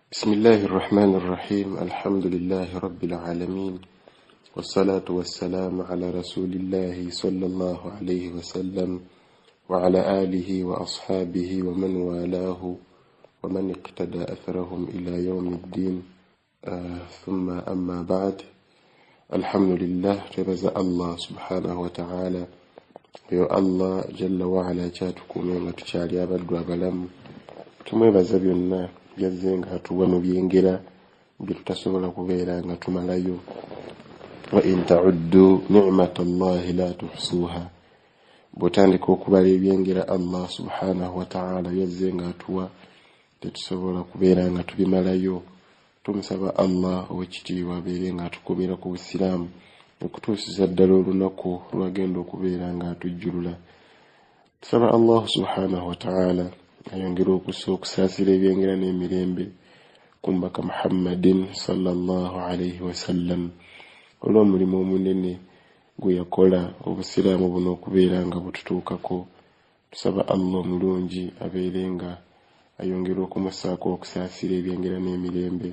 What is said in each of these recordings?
بسم الله الرحمن الرحيم. الحمد لله رب العالمين، والصلاة والسلام على رسول الله صلى الله عليه وسلم وعلى آله وأصحابه ومن والاه ومن اقتدى أثرهم إلى يوم الدين. ثم أما بعد. الحمد لله تبزأ الله سبحانه وتعالى يو الله جل وعلا جاتكم يوم تشاري أبد وبلم tumwebaza byonna byazze nga tuwa mu byengera bye tutasobola kubeera nga tumalayo. Wa in ta'uddu ni'matallahi la tuhsuha, bw'otandika okubala ebyengera Allah subhanahu wa ta'ala byazze nga atuwa tetusobola kubeera nga tubimalayo. Tumusaba Allah ow'ekitiibwa abeere nga atukuumira ku Busiraamu okutuusiza ddala olunaku lwagenda okubeera nga atujjulula. Tusaba Allah subhanahu wa ta'ala ayongera okusaasira ebyengera n'emirembe ku mbaka Muhammadin sallallahu alayhi wasallam olw'omulimu omunene gwe yakola Obusiraamu buno okubeera nga bututuukako. Tusaba Allah omulungi abeere nga ayongera okumusaako okusaasira ebyengera n'emirembe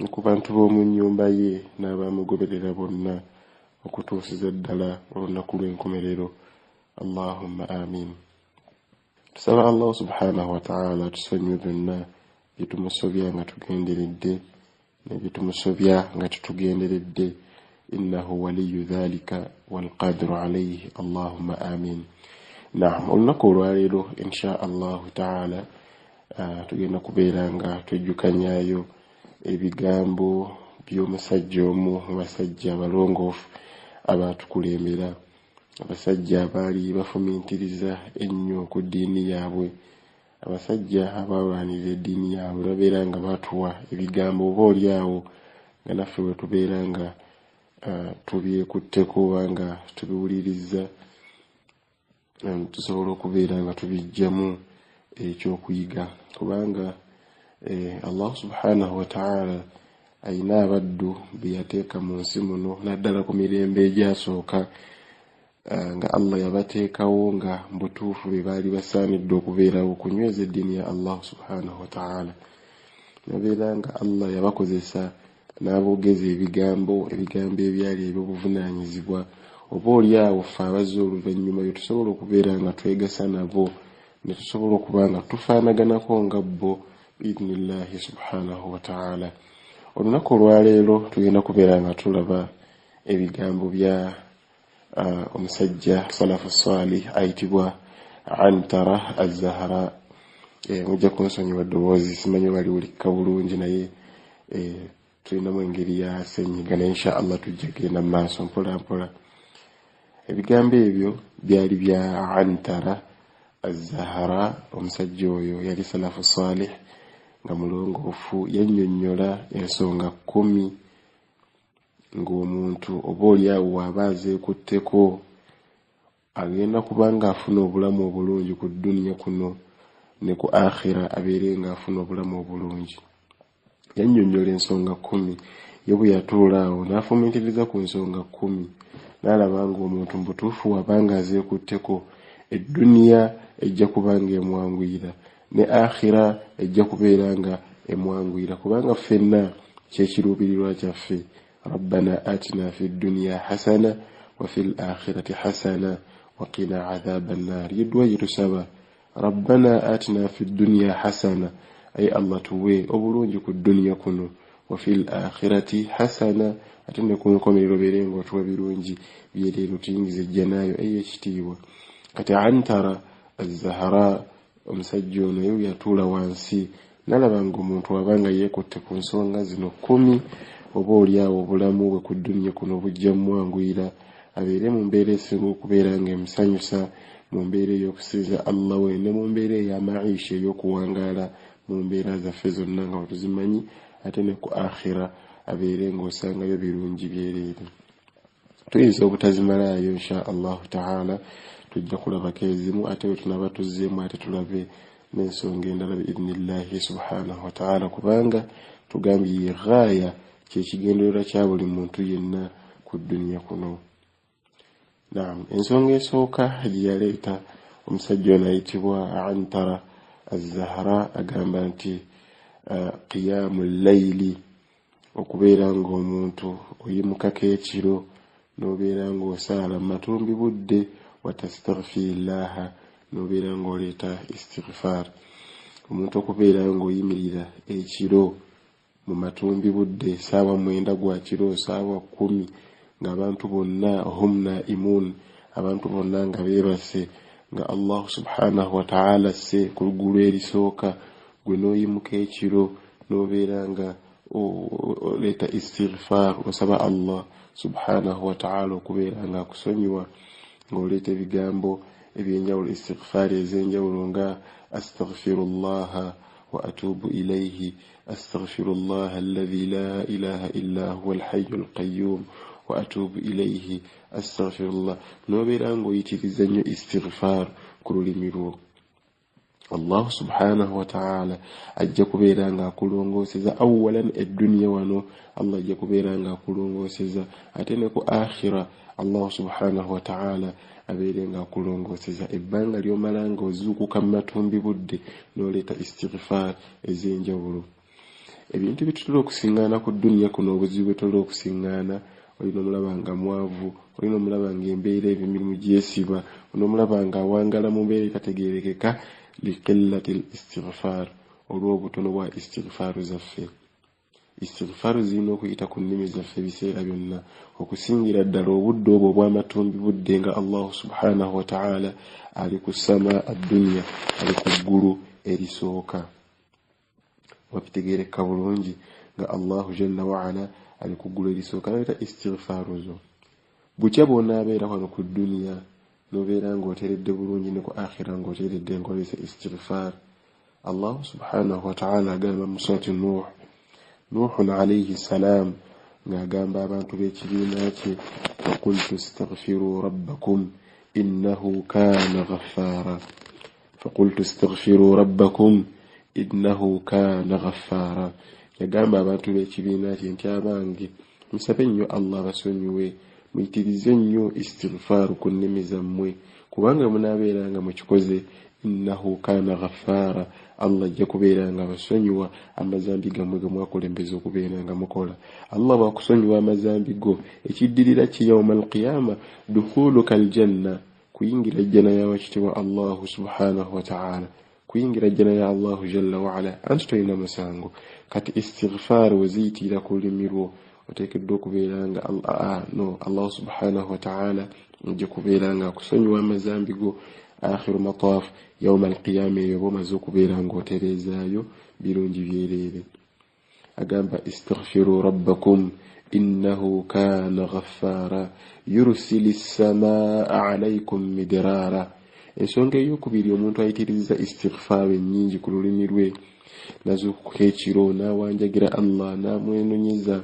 ne ku bantu b'omu nnyumba ye n'abaamugoberera bonna okutuusiza ddala olunaku lw'enkomerero. Allahumma amin. Tusaba Allah subhanahu wa ta'ala tusonyiwe byonna bye tumusobya nga tugenderedde ne bye tumusobya nga tutugenderedde. Innahu waliyu dhalika walqadiru alayhi. Allahumma amin. Naam, olunaku olwaleero insha Allahu ta'ala tugenda kubeera nga twejjukanyaayo ebigambo by'omusajja omu mu basajja abalongoofu abaatukulembera, abasajja abaali bafumintiriza ennyo ku ddiini yaabwe, abasajja abalwanirira eddiini yaabwe babeera nga batuwa ebigambo oba oliawo nga naffe bwe tubeera nga tubyekutteko oba nga tubiwuliriza tusobola okubeera nga tubijjamu ekyokuyiga, kubanga Allah subhanahu wa ta'ala ayina abaddu be yateeka mu nsi muno naddala ku mirembe egyasooka nga Allah yabateekawo nga mbutuufu be baali basaanidde okubeerawo okunyweza eddiini ya Allah subhanahu wa ta'ala. Nabeera nga Allah yabakozesa n'aboogeza ebigambo ebyali eby'obuvunaanyizibwa oba oliawo ffe abazze oluvannyuma bye tusobola okubeera nga twegasa nabo ne tusobola okuba nga tufaanaganako nga bo biidhnillahi subhanahu wa ta'ala. Olunaku olwaleero tugenda kubeera nga tulaba ebigambo bya omusajja salafu salih ayitibwa Antara az-Zahra. Mujja kunsonyiwa ddoboozi simanyi baliwulikka bulungi naye tulinamu engeri ya senyiga naye insha Allah tujja genda mu maaso mpola mpola. Ebigambo ebyo byali bya Antara az-Zahra. Omusajja oyo yali salafu salih nga mulongoofu, yannyonnyola ensonga 10 ng'omuntu oba oliawo waba azeekutteko agenda kuba nga afuna obulamu obulungi ku dduniya kuno ne ku akhira abeere nga afuna obulamu obulungi. Yannyonnyola ensonga 10, ye bwe yatuulaawo n'afumintiriza ku nsonga 10 n'alaba nga omuntu mu butuufu waba nga azeekutteko edduniya ejja kuba nga emwanguyira ne akhira ejja kubeera nga emwanguyira, kubanga ffenna kyekiruubirirwa kyaffe. Rabbana atina fi dunya hasana wa fil akhirati hasana wa qina adhaban nar. Yedduwa yetusaba Rabbana atina fi dunya hasana, ay Allah tuwe obulungi ku dduniya kuno, wa fil akhirati hasana, ate ne ku nkomerero beere nga otuwa birungi byereero tuyingize ejjanaayo ey'ekitiibwa. Kati Antara az-Zahra omusajja ono ye yatuula wansi n'alaba nga omuntu wabanga yeekutte ku nsonga zino 10 oba oliawo obulamu bwe ku dduniya kuno bujja mumwanguyira abeere mu mbeera esinga okubeera nga emusanyusa, mu mbeera ey'okusinza Allah we ne mu mbeera ey'amaisha ey'okuwangaala mu mbeera zaffe zonna nga tuzimanyi, ate ne ku akhira abeere ng'osangayo birungi byereere. Tuyinza obutazimalaayo insha Allahu ta'ala, tujja kulabako ezimu ate we tunaba tuzzeemu ate tulabe n'ensonga endala biidhnillahi subhanahu wa ta'ala, kubanga tugambye ghaaya kyekigendererwa kya buli muntu yenna ku dduniya kuno. Naam, ensonga esooka gye yaleeta omusajja ono ayitibwa Antara az-Zahra agamba nti qiyamul layli okubeera ng'omuntu oyimukako ekiro n'obeera ng'osaala mu matumbi budde watastaghfirillaha n'obeera ng'oleeta istighfar. Omuntu okubeera ng'oyimirira ekiro mu matumbi budde saawa 9 gwa kiro saawa 10 ng'abantu bonna hum naimun, abantu bonna nga beebase nga Allah subhanahu wa ta'ala se ku luggulu erisooka gwe n'oyimuka ekiro n'obeera nga oleeta istighfar osaba Allah subhanahu wa ta'ala okubeera nga akusonyiwa ng'oleeta ebigambo ebyenjawulo istighfar ez'enjawulo nga astaghfirullah wa atubu ilayhi astaghfirullah alladhi la ilaha illa huwa alhayyul qayyum wa atubu ilayhi astaghfirullah n'obeera ng'oyitiriza nnyo istighfar ku lulimi lwo. Allah subhanahu wa ta'ala ajja kubeera nga akulongooseza awalan eddunya wano, Allah ajja kubeera nga akulongooseza ate ne ku akhira Allah subhanahu wa ta'ala abeere nga akulongooseza. Ebbanga ly'omala nga ozuukuka mu matumbi budde n'oleeta istighfar ez'enjawulo. Ebintu bitutera okusiŋŋaana ku dunya kuno, obuzibu bwetutera okusiŋŋaana, olina omulaba nga mwavu, olina omulaba nga embeera emirimu gyesiba, olina omulaba nga awangala mu mbeera etategeerekeka liqillatil istighfar, olw'obutono bwa istighfar zaffe. Istighfar zirina okuyita ku nnimi zaffe ebiseera byonna, okusingira ddala obudde obwo obw'amatumbi budde nga Allah subhanahu wa ta'ala ali ku sama ad-dunya, ali ku ggulu erisooka. Wabitegeereka bulungi nga Allah jalla wa ala ali ku ggulu erisooka n'aleeta istighfar zo. Bukya bw'onaabeera wano ku dunya n'obeera ng'oteredde bulungi ne ku akhira ng'oteredde ng'olese istighfar. Allah subhanahu wa ta'ala agamba mu surati Nuhun alayhi salam ng'agamba abantu b'ekibiina kye, faqultu astaghfiru rabbakum innahu kana ghaffara, faqultu astaghfiru rabbakum innahu kana ghaffara. Yagamba abantu b'ekibiina kye nti abange musabe nnyo Allah basonyiwe, muyitirize nnyo istighfar ku nnimi zammwe, kubanga munaabeera nga mukikoze innahu kana ghaffara, Allah ajja kubeera nga basonyiwa amazambi gammwe ge mwakulembeza okubeera nga mukola. Allah bw'akusonyiwa amazambi go, ekiddirira ki yawma alqiyama dukhuluka aljanna, kuyingira jjana ya wakitiibwa Allah subhanahu wa ta'ala, kuyingira jjana ya Allah jalla wa ala, anti tolina musango. Kati istighfar weziyitira ku lulimi lwo oteekeddwa okubeera nga Allah subhanahu wa ta'ala ajja kubeera nga akusonyiwa amazambi go. Akhiru mataaf yawma alqiyama eyo bomaze okubeera ng'otereezaayo birungi byereere. Agamba istaghfiru rabbakum innahu kana ghaffara yursilis samaa alaykum midrara. Ensonga ey'okubiri omuntu ayitiriza istighfar ennyingi ku lulimi lwe, nazuukuka ekiro n'awanjagira Allah n'amwenonyeza,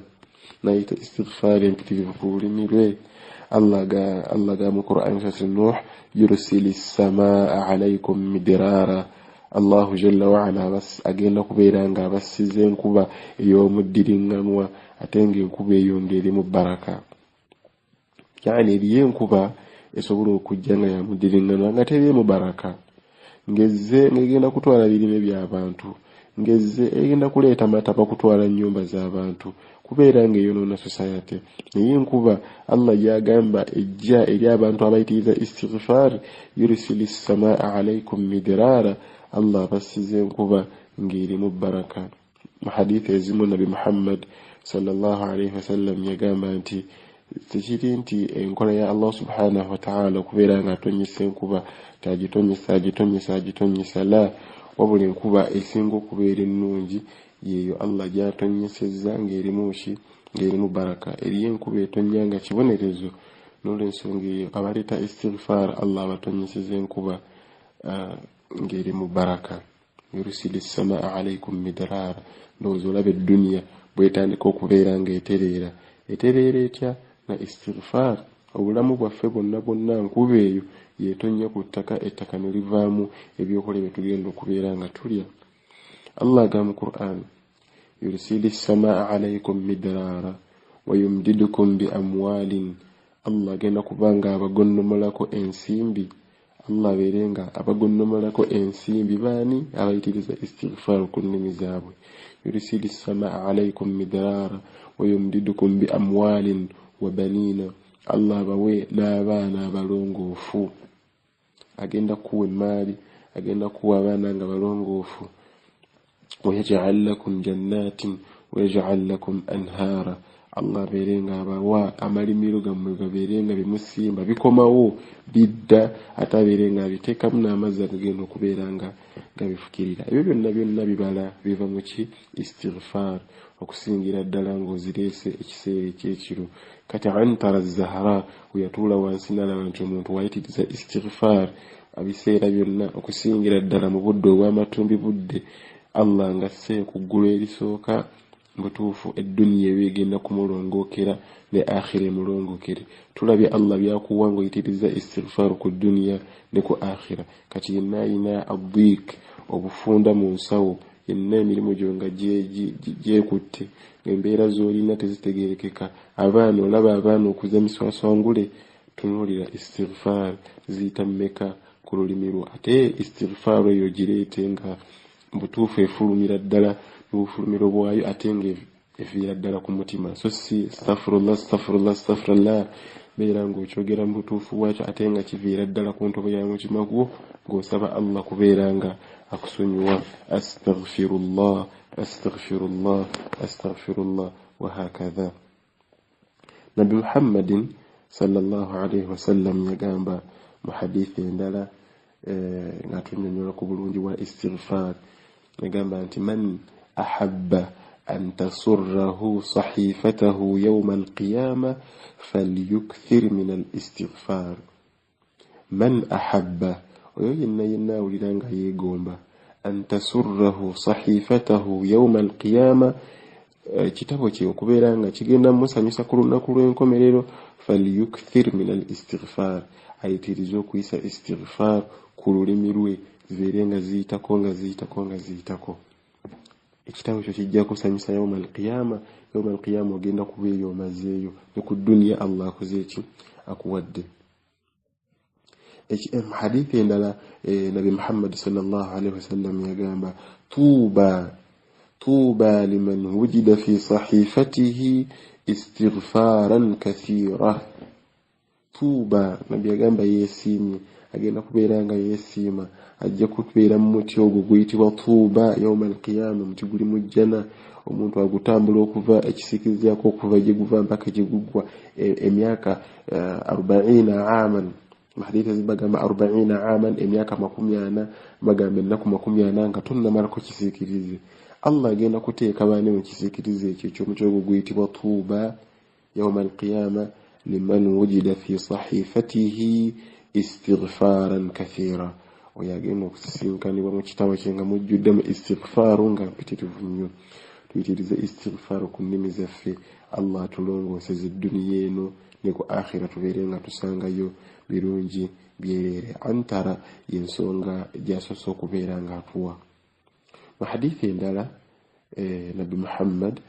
n'ayita istighfar empitirivu ku lulimi lwe. Allah ga mu Qur'an surati Nuh yursilis samaa alaykum midrara. Allah jalla wa ala agenda kubeera nga abasize enkuba ey'omuddiringanwa ate ng'enkuba eyo ng'erimu baraka. Yani eriyo enkuba esobola okujja nga ya muddiringanwa nga terimu baraka, ng'egenda kutwala birime by'abantu, ng'egenda kuleeta mataba kutwala nnyumba z'abantu, kubeera ng'eyonoona society. Naye enkuba Allah gy'agamba ejja eri abantu abayitiriza istighfar yursilis samaa alaykum midrara, Allah abasize enkuba ng'erimu baraka. Mu hadithi ezimu Nabi Muhammad sallallahu alayhi wasallam yagamba nti tekiri nti enkola ya Allah subhanahu wa ta'ala okubeera nga atonyesa enkuba agitonyesa la, wabula enkuba esinga okubeera ennungi yeeyo Allah gy'atonyesezza ng'erimu baraka. Eriyo enkuba etonnya nga kibonerezo, n'olw'ensonga eyo abaleeta istighfar Allah abatonyeseza enkuba ng'erimu baraka. Yursilis samaa alaykum midrara. Ndowooza olaba eddunya bwetandika okubeera ng'etereera etya na istighfar. Obulamu bwaffe bwonna nkuba eyo yetonnya ku ttaka, ettaka ne livaamu ebyokulya bye tugenda okubeera nga tulya. Allah aga mu Qur'an yursilis samaa alaykum midrara wa yumdidukum bi amwalin. Allah agenda kubanga abagonnomolako ensimbi, Allah berenga abagonnomalako ensimbi bani abayitiriza istighfar ku nnimi zaabwe. Yurisilis samaa alaykum midrara wa yumdidukum bi amwalin wa banina. Allah bawe n'abaana abalongoofu, agenda kuwa emaali, agenda kuwa abaana nga balongoofu. Wa yaj'al lakum jannatin wa yaj'al lakum anhara. Allah berenga abawa amalimiro gammwe gaberenga bimusimba bikomawo bidda ataberenga bitekamu n'amazzi agagenda okubeeranga gabifukirira. Ebyo byonna bibala biva mu ki istighfar, okusingira ddala ng'ozireese ekiseera ekyekiro. Kati Antara Zahra uyatuula wansi n'alaba nti omuntu wayitiriza istighfar abiseera byonna, okusingira ddala mu budde obw'amatumbi budde, Allah ngasse ku ggulu erisooka butuufu edduniya ebigenda kumulongookera ne akhira emulongookere. Tulabye Allah byakuwa ng'oyitiriza istighfar ku dduniya ne ku akhira. Kati yenna ayina addiik, obufunda mu nsawo, yenna emirimu gyo nga gyekutte, embeera z'olina tezitegeerekeka, abaana olaba abaana okuza miswaswangule, tunuulira istighfar ziyita mmeka ku lulimi lwo. Ate istighfar eyo gireete nga butuufu efulumira ddala mu bufulumiro bwayo, ate nga eviira ddala ku mutima. So si astaghfirullah beera ng'okyogera mu butuufu bwakyo ate nga kiviira ddala ku ntobo ya mutima gwo ng'osaba Allah kubeera nga akusonyiwa. Astaghfirullah wa hakadha. Nabi Muhammadin sallallahu alayhi wasallam yagamba mu hadithi endala nga tunyonyola ku bulungi bwa istighfar, yagamba nti man ahabba أن تسره صحيفته يوم القيامة فليكثر من الاستغفار. من أحب وينا ولدانغا يغومبا أن تسره صحيفته يوم القيامة kitabo kye okubeera nga kigenda musanyusa ku lunaku lw'enkomerero, falyukthir min al-istighfar, ayitiriza okuyisa istighfar ku lulimi lwe, zibeere nga ziyitako. Ekitabo kyo kijja kusanyusa yawma al-qiyama ogenda kubeeyo omazeeyo ne ku dduniya Allah akoze eki akuwadde. Hadithi endala Nabi Muhammad sallallahu alayhi wasallam yagamba tuuba liman wujida fi sahifatihi istighfaran kathira. Tuuba Nabi yagamba yeesiimye, agenda kubeera nga yeesiima, ajja kubeera mu muti ogwo guyitibwa tuuba yawma al-qiyama, omuti guli mu jjana. Omuntu agutambula okuva ekisikirizako okuva gye guva mpaka gye guggwa emyaka 40 aaman. Hadithi zibagamba 40 aaman, emyaka 40, bagamba ennaku 40 nga tonnamalako kisiikirize. Allah agenda kuteeka baane mu kisiikirize ekyo ky'omuti ogwo guyitibwa tuuba yawma al-qiyama liman wujida fi sahifatihi istighfaran kathira. Oyagenda okusisinkanibwa mu kitabo kye nga mujjuddemu istighfaru nga mpitirivu nnyo. Tuyitirize istighfaru ku nnimi zaffe, Allah atulongooseze edduniya eno ne ku akhira tubeere nga tusangayo birungi byereere. Antara y'ensonga gy'asoose okubeera nga atuwa. Mu hadithi endala Nabi Muhammad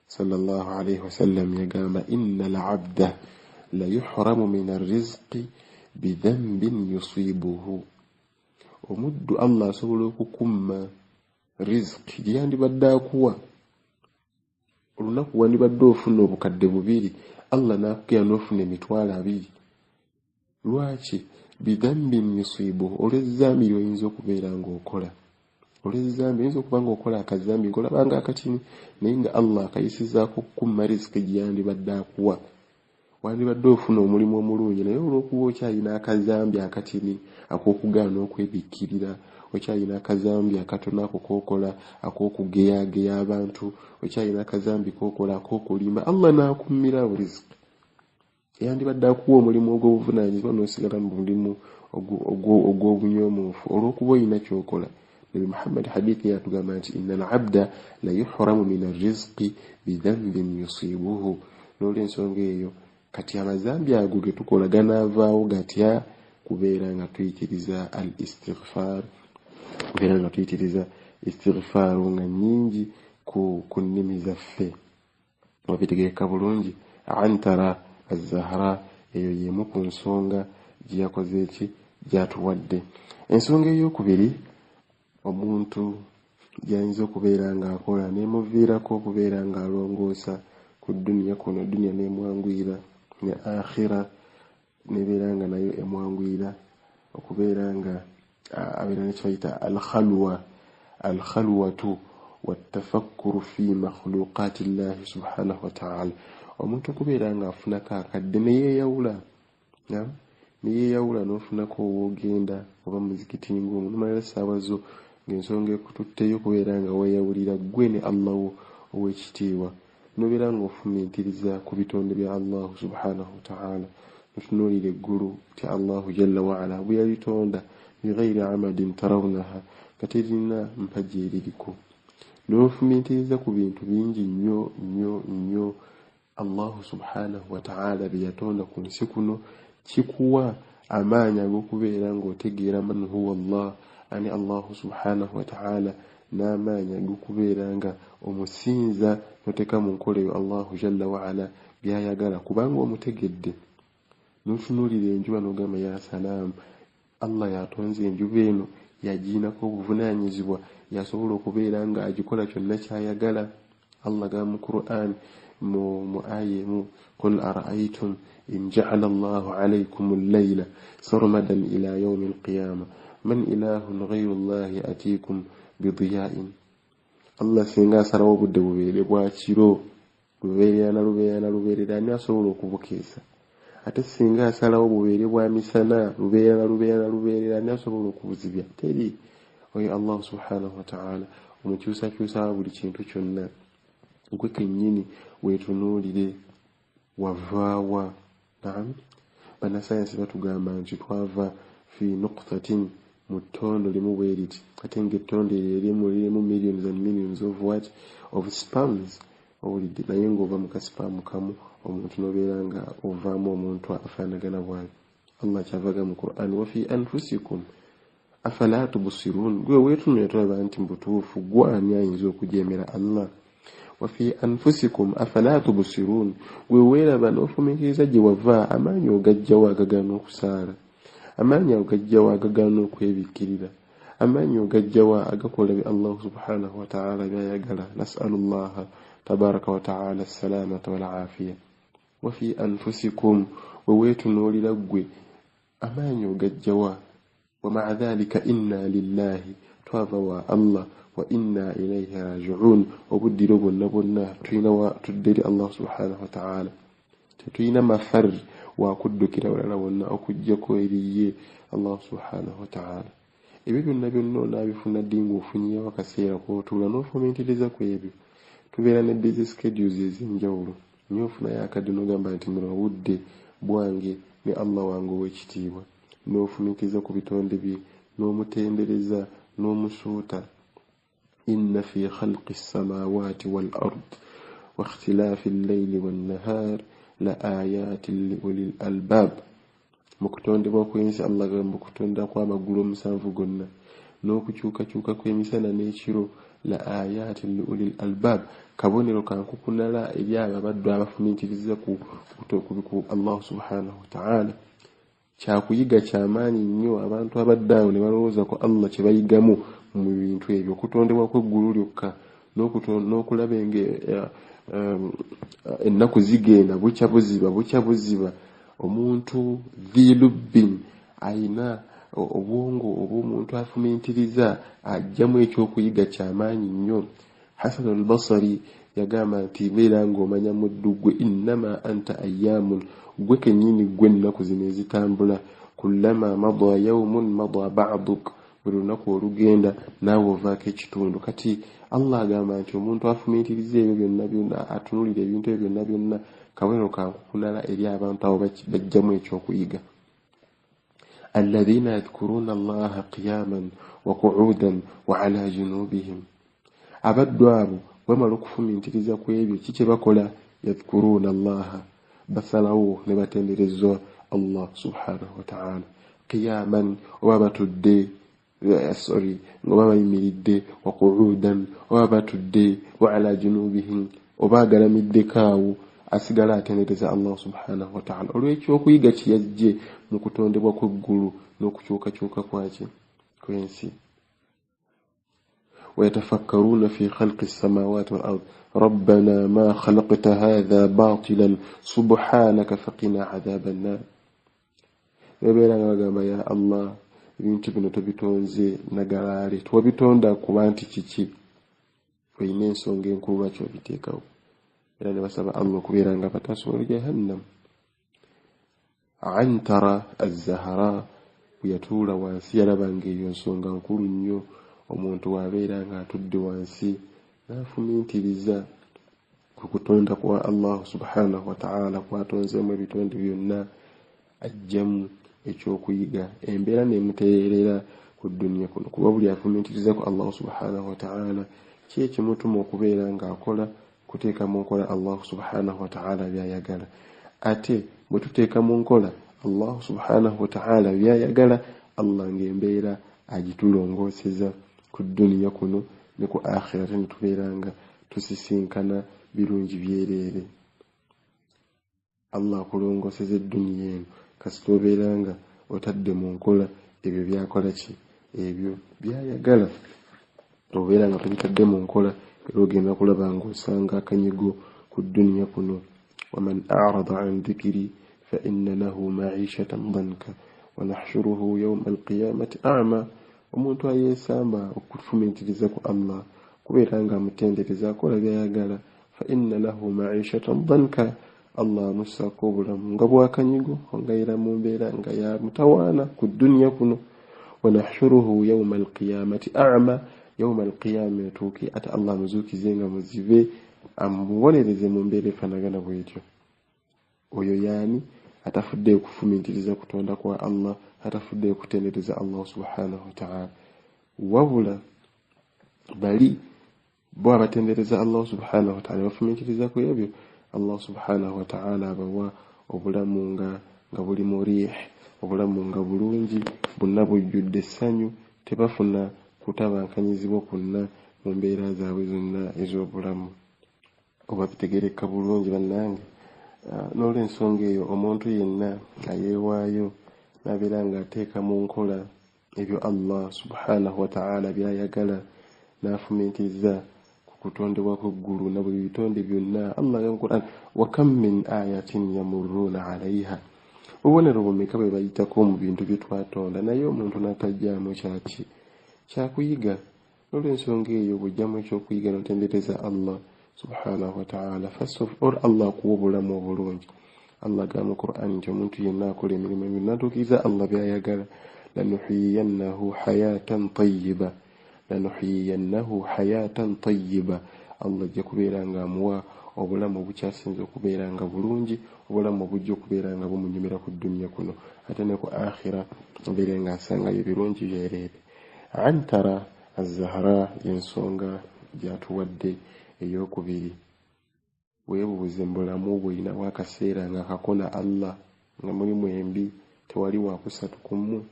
sallallahu alayhi wasallam yagamba inna al-abda la yuhramu min ar-rizqi bidhanbin yusibuhu. Omuddu Allah asobola okukumma rizqi gye yandibadde akuwa. Olunaku wandibadde ofuna obukadde 2, Allah n'akugera n'ofuna emitwalo 2. Lwaki? Bidhanbin yusibuhu, olw'ezzambi oyinza okubeera ng'okola. Olw'ezzambi oyinza okuba ng'okola akazambi ng'olabanga akatini, naye nga Allah akayisizaako okukumma rizqi gye yandibadde akuwa. Wandibadde ofuna omulimu omulungi, naye olw'okuba okyalina akazambi akatini ak'okugaana okwebikkirira, okyalina akazambi akatono ako k'okola ak'okugeyageya abantu, okyalina akazambi k'okola ak'okulimba, Allah n'akummira rizqi. Yandibadde akuwa omulimu ogw'obuvunaanyizibwa n'osigala mu mulimu ogw'obunyoomuufu olw'okuba olina ky'okola. Nabi Muhammad hadithi yatugamba nti inna al-abda la yuhramu min ar-rizqi bidhanbin yusibuhu. N'olw'ensonga eyo kati amazambi ago ge tukola ganaavaawo gatya? Kubeera nga tuyitiriza al-istighfar, kubeera nga tuyitiriza istighfar nga nnyingi ku nnimi zaffe. Wabitegeeka bulungi. Antara az-Zahra eyo y'emu ku nsonga gye yakoze eki gyatuwadde. Ensonga ey'okubiri, omuntu gyayinza okubeera ng'akola nemuviirako okubeera ng'alongoosa ku dduniya kuno, dduniya nemwanguyira, ne akhira nebeera nga nayo emwanguyira, okubeera nga abeera nekibayita alkhalwatu wattafakkuru fi makhluqati llahi subhanahu wa ta'ala. Omuntu okubeera nga afunako akadde neyeeyawula n'ofunako owoogenda oba muzikiti ng'omu numalira essaawa zo ng'ensonga ekututteyo okubeera nga weeyawulira gwe ne Allah ow'ekitiibwa, nobeera ng'ofumiitiriza ku bitonde bya Allah subhanahu wa ta'ala, notunuulira eggulu ti Allah jalla wa ala bwe yalitonda bighayri amadin tarawnaha nga terina mpagi eririko, n'ofumiitiriza ku bintu bingi nnyo Allah subhanahu wa ta'ala bye yatonda ku nsi kuno. Kikuwa amaanyi ag'okubeera ng'otegeera man huwa Allah, ani Allah subhanahu wa ta'ala, n'amaanyi ag'okubeera nga omusinza noteeka mu nkola eyo Allah jalla wa ala byayagala, kubanga omutegedde. N'otunuulira enjuba n'ogamba ya salaamu, Allah yatonze enjuba eno, yagiinako obuvunaanyizibwa, yasobola okubeera nga agikola kyonna kyayagala. Allah gamba mu Qur'an mu aya emu, qul ara'aytum in ja'ala Allahu alaykum al-layla sarmadan ila yawm al-qiyamah man ilahun ghayru Allahi atikum bidiya'in. Allah singa asalawo obudde bubeere bwa kiro, lubeerera ani asobola okubukeesa? Ate singa asalawo bubeere bwa misana, lubeerera ani asobola okubuzibya? Teri. Oyo Allah subhanahu wa ta'ala omukyusakyusa wa buli kintu kyonna. Gwe kennyini weetunuulire wavaawa. Bannasayansi batugamba nti twava fi nuqtatin, mu ttondo limu bwe riti, ate ng'ettondo eryo lirimu millions and millions of sperms owulidde, naye ng'ova mu kasipaamu kamu omuntu n'obeera nga ovaamu omuntu afaanagana bwayo. Allah kyavaga mu Qur'an, wa fi anfusikum afala tubsirun. Gwe weetunulira tolaba nti mbutuufu gwani ayinza okujeemera Allah? wa fi anfusikum afala tubsirun. Gwe weeraba n'ofumiikiriza gye wava, amaanyi ogajjawo agagaana okusaala, amaanyi ogajjawo agagaana okwebikkirira, amaanyi ogajjawo agakola bi Allah subhanahu wa ta'ala byayagala. Nas'alullaha tabaraka wa ta'ala assalamata wal afiya. wa fi anfusikum, we weetunuulira gwe amaanyi ogajjawa, wa ma'a dhalika inna lillahi, twava wa Allah, wa inna ilayhi raji'un, obuddiro bwonna tudde eri Allah subhanahu wa ta'ala. Tetulina mafar wa kuddukira walala wonna okujjako eri ye Allah subhanahu wa ta'ala. Ebyo byonna onaabifuna ddi ng'ofunyeewo akaseera k'otuula n'ofumiitiriza ku ebyo. Tubeera ne busy schedules ez'enjawulo, naye ofunayo akadde n'ogamba nti muno obudde bwange ne Allah wange ow'ekitiibwa, n'ofumiitiriza ku bitonde bye, n'omutendereza n'omusuuta. Inna fi khalqi as-samawati wal ard wa ikhtilafi al-layli wan nahar la ayatin li ulil albab. Mu kutondebwa kw'ensi Allah gamba okutonda kw'amagulu omusanvu gonna, n'okukyukakyuka kw'emisana n'ekiro, la ayatin li ulil albab, kabonero kankukunala eri ababaddu abafumiitiriza ku Allah subhanahu wa ta'ala. Kyakuyiga kyamaanyi nnyo abantu abaddaawo ne balowooza ku Allah kye bayigamu mu bintu ebyo, okutondebwa kw'eggulu lyokka n'okulaba ennaku zigenda bukya buziba. Omuntu dhilubbin ayina obwongo obw'omuntu afumiitiriza, ajjamu ekyokuyiga kyamaanyi nnyo. Hasan al-Basri yagamba nti beera ng'omanya muddu gwe, innama anta ayyamun, gwe kennyini gwe ennaku zino ezitambula, kullama mada yawmun mada ba'duk, buli lunaku olugenda naawe ovaako ekitundu. Kati Allah agamba nti omuntu afumiitiriza ebyo byonna, atunuulira ebintu ebyo byonna, kabonero kankukunala eri abantu abo bajjamu ekyokuyiga. Alladhina yadhkuruna Allaha qiyaman wa qu'udan wa ala junubihim. Abaddu abo bamala okufumiitiriza ku ebyo kiki bakola? Yadhkuruna Allaha, basalawo ne batendereza Allah subhanahu wa ta'ala. Qiyaman, oba batudde, oba bayimiridde, wa qu'udan, oba batudde, wa ala junubihim, oba agalamiddeko awo asigala atendereza Allah subhanahu wa ta'ala. Olw'ekyokuyiga kiyajje mu kutondebwa kw'eggulu n'okukyukakyuka kw'ensi. ويتفكرون في خلق السماوات والأرض ربنا ما خلقت هذا باطلا سبحانك فقنا عذاب النار. Bebeera ngagamba ya Allah ebintu bino tobitonze nagalaale twabitonda kuba nti kiki olina ensonga enkulu lwaki obiteekawo. Era ne basaba Allah okubeera nga batasobola jahannam. Antara az-Zahra yatuula wansi yalabanga eyo nsonga nkulu nnyo. Omuntu wabeera nga atudde wansi n'afumiitiriza ku kutonda kwa Allah subhanahu wa ta'ala kwatonzeemu ebitonde byonna ajjamu ekyokuyiga embeera nemuteerera ku dunya kuno kuba buli afumiitiriza ku Allah subhanahu wa ta'ala kyekimutuma okubeera ng'akola kuteeka mu nkola Allah subhanahu wa ta'ala byayagala. Ate bwe tuteeka mu nkola Allah subhanahu wa ta'ala byayagala Allah ng'embeera agitulongooseza ku dunya kuno ne ku akhirate netubeera nga tusisinkana birungi byereere. Allah akulongooseza eddunya eno kasita obeera nga otadde mu nkola ebyo byakola ki ebyo byayagala. Obeera nga tobitadde mu nkola era ogenda kulaba ng'osanga akanyigo ku dunya kuno. waman a'rada an dhikri fa inna lahu ma'ishatan danka wa nahshuruhu yawma alqiyamati a'ma. Omuntu ayeesamba okufumiitiriza ku Allah kubeera nga amutendereza akola byayagala fa inna lahu ma'ishatan danka Allah amussaako obulamu nga bwakanyigo ngayira mu mbeera nga ya mutawaana ku dunya kuno. wa nahshuruhu yawma alqiyamati a'ma yawma alqiyama etuuke ate Allah amuzuukize nga muzibe amubonereze mu mbeera efaanagana bwetyo. Oyo yaani atafudde okufumiitiriza kutonda kwa Allah atafudde okutendereza Allah subhanahu wa ta'ala. Wabula bali bo abatendereza Allah subhanahu wa ta'ala bafumiitiriza ku ebyo Allah subhanahu wa ta'ala abawa obulamu nga buli murih obulamu nga bulungi bonna bujjudde essanyu tebafuna kutabankanyizibwa kwonna mu mbeera zaabwe zonna ez'obulamu. Oba bitegereka bulungi bannange. N'olw'ensonga eyo omuntu yenna ayeewaayo n'abeera nga ateeka mu nkola ebyo Allah subhanahu wa ta'ala byayagala n'afumiitiriza ku kutondebwa kw'eggulu na buli bitonde byonna. Allah mu Qur'an wa kam min ayatin yamurruuna alayha. Obubonero bumeka bwe bayitako mu bintu bye twatonda naye omuntu n'atajjaamu kyakuyiga. N'olw'ensonga eyo bw'ojjamu ekyokuyiga n'otendereza Allah subhanahu wa ta'ala first of all Allah kuwa obulamu obulungi. Allah agamba mu Qur'an nti omuntu yenna akola emirimu emirungi n'atuukiriza Allah byayagala lanuhyiyannahu hayatan tayyiba Allah ajja kubeera nga amuwa obulamu obukyasinze okubeera nga bulungi obulamu obujja okubeera nga bumunyumira ku dunya kuno ate ne ku akhira obeera nga asangayo ebirungi byereere. Antara az-Zahra y'ensonga gyatuwadde eyokubiri. Weebuuze mbulamu bw'olinawo akaseera nga kakona Allah nga mulimu embi tewali wakusatu kumu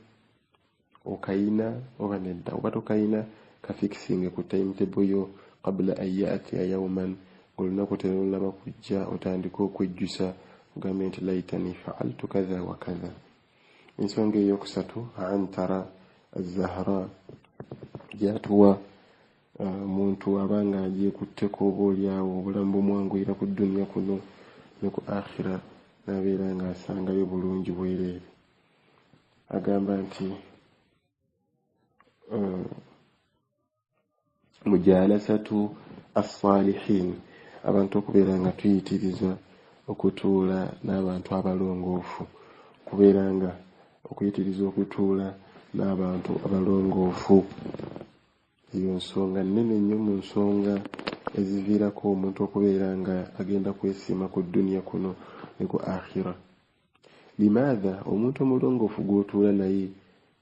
okayina oba nedda oba tokayina kafikisinge ku timetable yo qabla an ya'tiya yawman olunaku terulaba kujja otandika okwejjusa ogambe nti laitani fa'altu kaza wa kaza. Ensonga eyokusatu Antara az-Zahra gyatuwa omuntu abanga agiye kutteko obaolyawo obulamu bumwanguyira ku dunya kuno ne ku akhira n'abeera nga asangayo bulungi bwereere. Agamba nti mujalasatu as-salihin abantu okubeera nga tuyitiriza okutuula n'abantu abalongoofu kubeera nga okuyitiriza okutuula n'abantu abalongoofu eyo nsonga nnene nnyo mu nsonga eziviirako omuntu okubeera nga agenda kwesiima ku dunya kuno ne ku akhira. Limaadha omuntu omulongoofu gw'otuula naye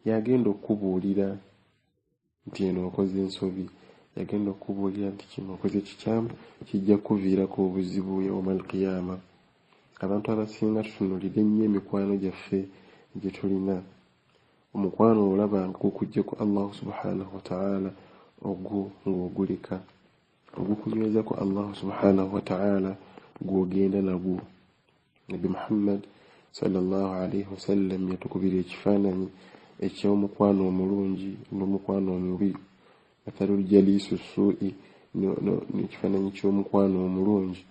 yagenda okubuulira nti eno okoze ensobi yagenda okubuulira nti kino okoze kikyamu kijja kuviirako obuzibu yawmal qiyama. Abantu abasinga tutunulira ennyo emikwano gyaffe gye tulina. Omukwano olaba nga gukujjeko Allah subhanahu wa ta'ala ogwo ng'oguleka ogukunyweza ku Allah subhanahu wa ta'ala gw'ogenda nagwo. Nabi Muhammad sallallahu alayhi wasallam yatukubira ekifaananyi eky'omukwano omulungi n'omukwano omubi. Mathalul jalisu su'i n'ekifaananyi ky'omukwano omulungi.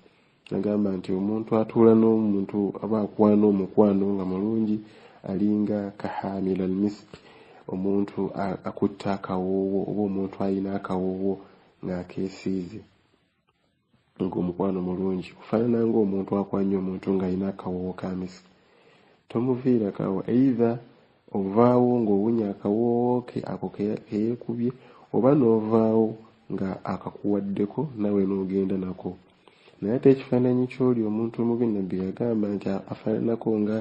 Nagamba nti omuntu atuula n'omuntu aba akwana omukwano nga mulungi alinga kahamil al-misk, omuntu akutte akawoowo oba omuntu ayina akawoowo ng'akeesiize ng'omukwano mulungi. Kufaanana ng'omuntu akwanye omuntu ng'ayina akawoowo ka misk. Tomuviira kawo, either ovaawo ng'owunya akawoowo ke ako keyeekubye, oba n'ovaawo nga akakuwaddeko nawe n'ogenda nako. Naye ate ekifaananyi ky'oli omuntu omubi, Nabbi yagamba nti afaananako nga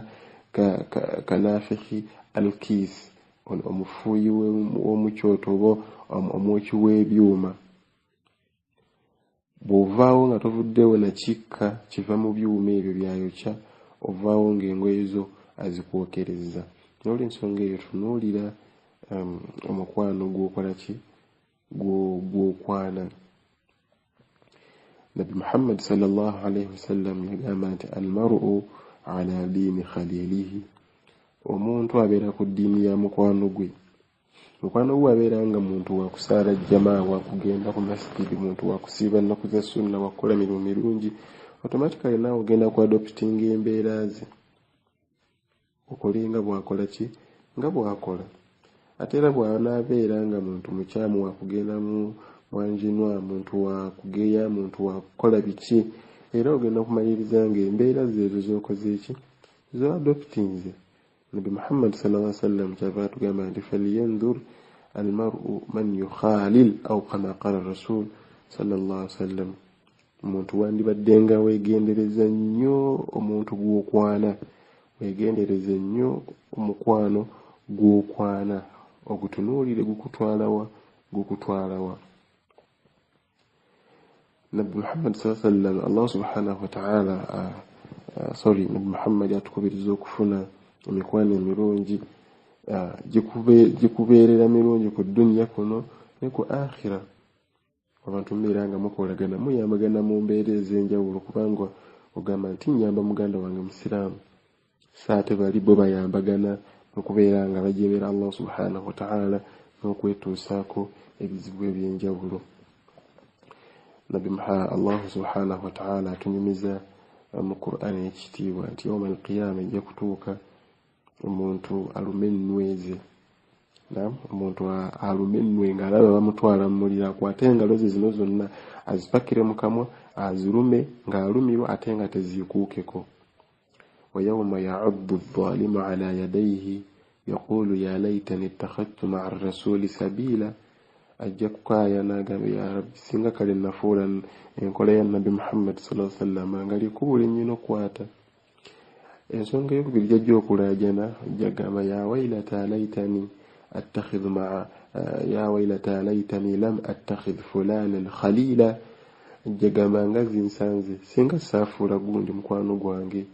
kanafiki al-kiis, omufuuyi w'omukyoto oba omwoki w'ebyuma. Bw'ovaawo nga tovuddewo na kikka kiva mu byuma ebyo byayokya, ovaawo ng'engoye zo azikwokereza. N'olw'ensonga eyo tunuulira omukwano gw'okola ki, gw'okwana. Nabi Muhammad sallallahu alayhi wasallam yagamba nti almar'u ala diini khalilihi, omuntu abeera ku ddiini ya mukwano gwe. Mukwano gwe abeera nga muntu wa kusaala jamaa, wa kugenda ku masjidi, muntu wa kusiiba nnaku za sunna, wa kukola mirimu mirungi, automatically naawe ogenda ku adoptinga embeera ze, okole nga bw'akola ki, nga bw'akola. Ate era bw'anaabeera nga muntu mukyamu wa kugenda mu mwanjinwa, muntu wa kugeya, muntu wa kukola biki, era ogenda kumaliriza ng'embeera zeezo z'okoze ki, zo adoptinze. Nabi Muhammad sallallahu alaihi wasallam kyava atugamba nti falyanzur almar'u man yukhalil, aw kama qala rasul sallallahu alaihi wasallam. Omuntu wandibadde nga weegendereza nnyo omuntu gw'okwana, weegendereze nnyo omukwano gw'okwana, ogutunuulire gukutwalawa. Nabi Muhammad sallallahu alaihi wasallam, Allah subhanahu wa ta'ala Nabi Muhammad atukubiriza okufuna emikwano emirungi gikubeerera mirungi ku dunya kuno ne ku akhira. Abantu mbeera nga mukolagana, muyambagana mu mbeera ez'enjawulo, kubanga ogamba nti nyamba muganda wange musiraamu, saate bali bo bayambagana mu kubeera nga bajeemera Allah subhanahu wa ta'ala n'okwetuusaako ebizibu eby'enjawulo. Allah subhanahu wa ta'ala atunyumiza mu Qur'an ekitiibwa nti yawma al-qiyama ejja kutuuka omuntu alume ennweze. Omuntu alume ennwe ng'alaba bamutwala mu muliro, akwate engalo ze zino zonna azipakire mu kamwa, azirume ng'alumirwa ate nga teziikuukeko. Wa yawma ya'uddu adh-dhalimu ala yadayhi yaqulu ya laytani ittakhadhtu ma'a ar-rasuli sabila. Ajja kukaaya n'agamba, ya Rabbi, singa kale nafuula enkola ya Nabi Muhammad sallallahu alaihi wasallam nga likuubula ennyina okwata. Ensonga ey'okubiri gy'ajja okulaajana, ajja gamba ya waylata laytani lam attakhidh fulanan khalila. Ajja gamba nga zinsanze, singa saafuula gundi mukwano gwange,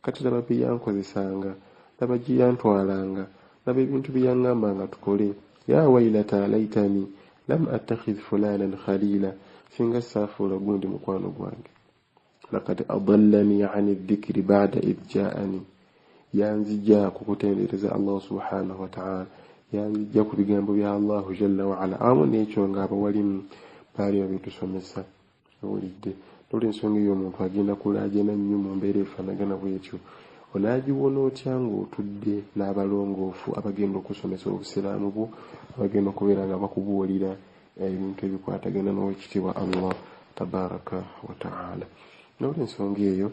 kati laba bye yankozesanga, laba gye yantwalanga, laba ebintu bye yaŋŋambanga tukole. Ya waylata laytani lam attakhidh fulanan khalila, singa saafuula gundi mukwano gwange. Laqad adallani 'ani adh-dhikri ba'da idh ja'ani, yanzija kukutendereza Allah subhanahu wa ta'ala, yanzija ku bigambo bya Allah jalla wa ala, awamu n'ekyo nga abawalimu baali babitusomesa. Owulidde? Olw'ensonga eyo omuntu agenda kulaajana nnyo mu mbeera efaanagana bw'etyo. Onaagiwona otya ng'otudde n'abalongoofu abagenda okusomesa obusiraamu bwo, abagenda okubeera nga bakubuulira ebintu ebikwatagana n'owekitiibwa Allah tabaraka wa ta'ala. N'olw'ensonga eyo,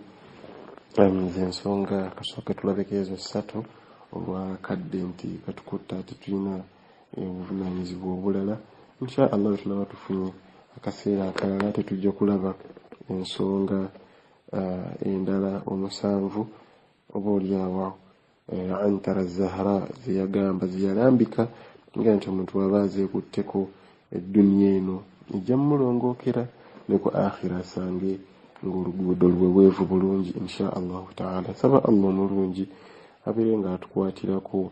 nze ensonga kasooke tulabeko ezo ssatu olwakadde nti katukutta ate tulina obuvunaanyizibwa obulala. Insha Allah tunaba tufunye akaseera akalala ate tujja kulaba ensonga endala omusanvu, oba olyawo Antara Zahra zeyagamba, zeyalambika nga nti omuntu waba azeekutteko edduniya eno ejja mumulongookera ne ku akhira asange ng'oluguudo luweweevu bulungi insha Allah ta'ala. Saba Allah omulungi abeere nga atukwatirako,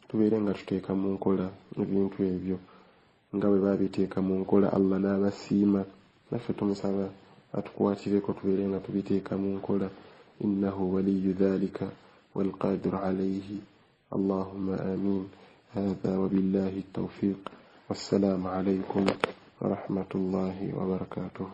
tubeere nga tuteeka mu nkola ebintu ebyo nga bwe babiteeka mu nkola Allah n'abasiima, naffe tumusaba atukwatireko tubeere nga tubiteeka mu nkola. innahu waliyyu dhalika wal qadiru alayhi. Allahumma amin هذا وبالله التوفيق والسلام عليكم ورحمة الله وبركاته.